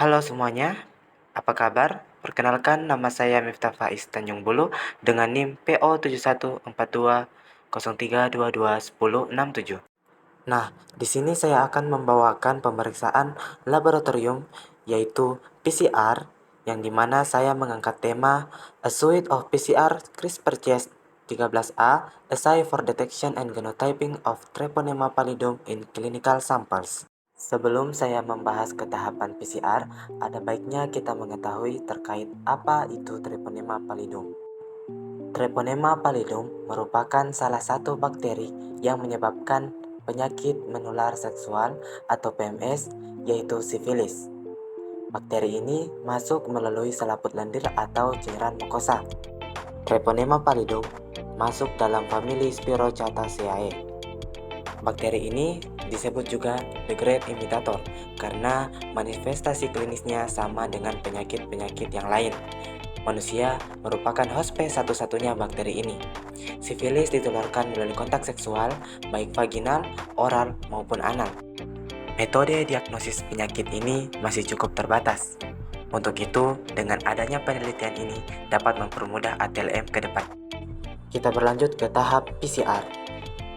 Halo semuanya, apa kabar? Perkenalkan, nama saya Miftah Faiz Tanjung Bulu dengan NIM PO714203221067. Nah, di sini saya akan membawakan pemeriksaan laboratorium yaitu PCR yang dimana saya mengangkat tema A Suite of PCR CRISPR-Cas13a Assay for Detection and Genotyping of Treponema pallidum in Clinical Samples. Sebelum saya membahas ketahapan PCR, ada baiknya kita mengetahui terkait apa itu Treponema pallidum. Treponema pallidum merupakan salah satu bakteri yang menyebabkan penyakit menular seksual atau PMS, yaitu sifilis. Bakteri ini masuk melalui selaput lendir atau cairan mukosa. Treponema pallidum masuk dalam famili Spirochaetaceae. Bakteri ini disebut juga the great imitator karena manifestasi klinisnya sama dengan penyakit-penyakit yang lain. Manusia merupakan host satu-satunya bakteri ini. Sifilis ditularkan melalui kontak seksual, baik vaginal, oral, maupun anal. Metode diagnosis penyakit ini masih cukup terbatas. Untuk itu, dengan adanya penelitian ini dapat mempermudah ATLM ke depan. Kita berlanjut ke tahap PCR.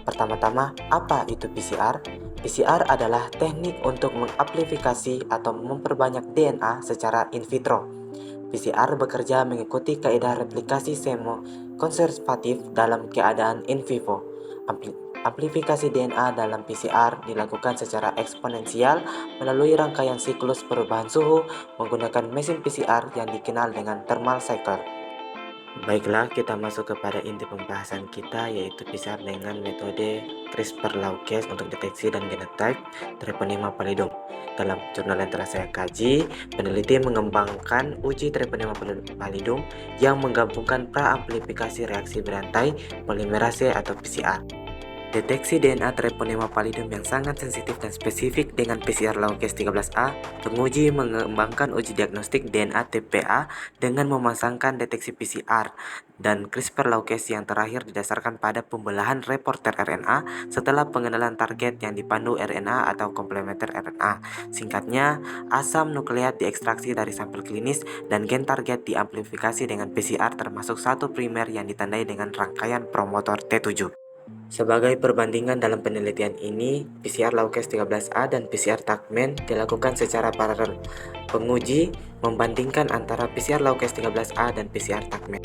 Pertama-tama, apa itu PCR? PCR adalah teknik untuk mengamplifikasi atau memperbanyak DNA secara in vitro. PCR bekerja mengikuti kaidah replikasi semo-konservatif dalam keadaan in vivo. Amplifikasi DNA dalam PCR dilakukan secara eksponensial melalui rangkaian siklus perubahan suhu menggunakan mesin PCR yang dikenal dengan thermal cycle. Baiklah, kita masuk kepada inti pembahasan kita, yaitu PCR dengan metode CRISPR-Cas untuk deteksi dan genotype Treponema pallidum. Dalam jurnal yang telah saya kaji, peneliti mengembangkan uji Treponema pallidum yang menggabungkan pra-amplifikasi reaksi berantai polimerase atau PCR. Deteksi DNA Treponema pallidum yang sangat sensitif dan spesifik dengan PCR Cas13a, penguji mengembangkan uji diagnostik DNA TPA dengan memasangkan deteksi PCR dan CRISPR-Cas yang terakhir didasarkan pada pembelahan reporter RNA setelah pengenalan target yang dipandu RNA atau komplementer RNA. Singkatnya, asam nukleat diekstraksi dari sampel klinis dan gen target diamplifikasi dengan PCR termasuk satu primer yang ditandai dengan rangkaian promotor T7. Sebagai perbandingan dalam penelitian ini, PCR Cas13a dan PCR Tuckman dilakukan secara paralel. Penguji membandingkan antara PCR Cas13a dan PCR Tuckman.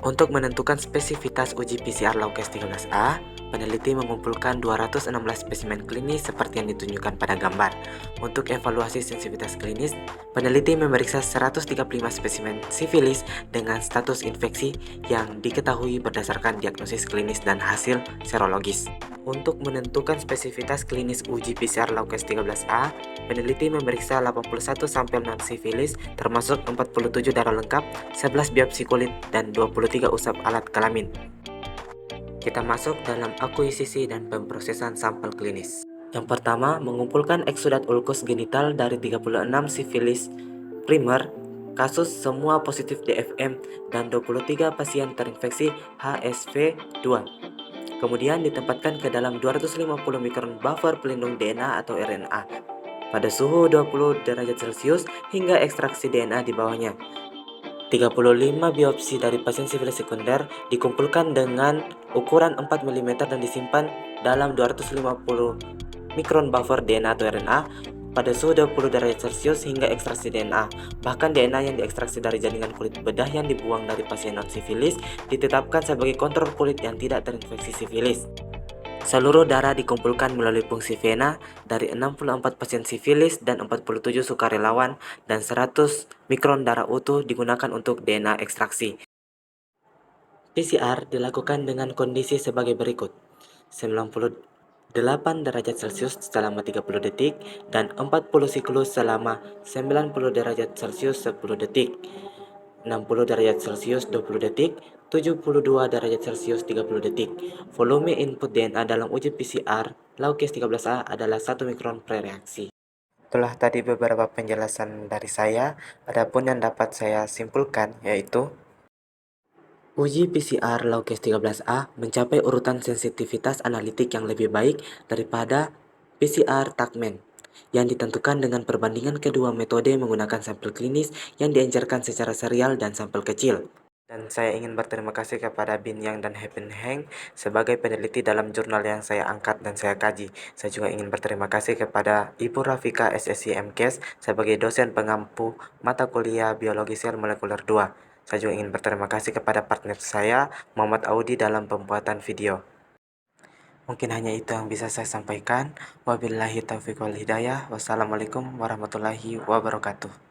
Untuk menentukan spesifitas uji PCR Cas13a, peneliti mengumpulkan 216 spesimen klinis seperti yang ditunjukkan pada gambar. Untuk evaluasi sensitivitas klinis, peneliti memeriksa 135 spesimen sifilis dengan status infeksi yang diketahui berdasarkan diagnosis klinis dan hasil serologis. Untuk menentukan spesifitas klinis uji PCR Cas13a, peneliti memeriksa 81 sampel non-sifilis termasuk 47 darah lengkap, 11 biopsi kulit, dan 23 usap alat kelamin. Kita masuk dalam akuisisi dan pemrosesan sampel klinis. Yang pertama, mengumpulkan eksudat ulkus genital dari 36 sifilis primer, kasus semua positif DFM, dan 23 pasien terinfeksi HSV-2. Kemudian ditempatkan ke dalam 250 mikron buffer pelindung DNA atau RNA pada suhu 20 derajat Celcius hingga ekstraksi DNA di bawahnya. 35 biopsi dari pasien sifilis sekunder dikumpulkan dengan ukuran 4 mm dan disimpan dalam 250 mikron buffer DNA atau RNA pada suhu 20 derajat Celcius hingga ekstraksi DNA. Bahkan DNA yang diekstraksi dari jaringan kulit bedah yang dibuang dari pasien non-sifilis ditetapkan sebagai kontrol kulit yang tidak terinfeksi sifilis. Seluruh darah dikumpulkan melalui fungsi vena dari 64 pasien sifilis dan 47 sukarelawan dan 100 mikron darah utuh digunakan untuk DNA ekstraksi. PCR dilakukan dengan kondisi sebagai berikut: 98 derajat Celcius selama 30 detik dan 40 siklus selama 90 derajat Celcius 10 detik, 60 derajat Celcius 20 detik, 72 derajat Celcius 30 detik. Volume input DNA dalam uji PCR Cas13a adalah 1 mikron per reaksi. Itulah tadi beberapa penjelasan dari saya. Adapun yang dapat saya simpulkan yaitu uji PCR Cas13a mencapai urutan sensitivitas analitik yang lebih baik daripada PCR Tuckman. yang ditentukan dengan perbandingan kedua metode menggunakan sampel klinis yang diencerkan secara serial dan sampel kecil. Dan saya ingin berterima kasih kepada Bin Yang dan Hepin Heng sebagai peneliti dalam jurnal yang saya angkat dan saya kaji. Saya juga ingin berterima kasih kepada Ibu Rafika SSC MKes sebagai dosen pengampu mata kuliah Biologi Sel Molekuler 2. Saya juga ingin berterima kasih kepada partner saya, Muhammad Audi, dalam pembuatan video. Mungkin hanya itu yang bisa saya sampaikan. Wabillahi taufiq wal hidayah. Wassalamualaikum warahmatullahi wabarakatuh.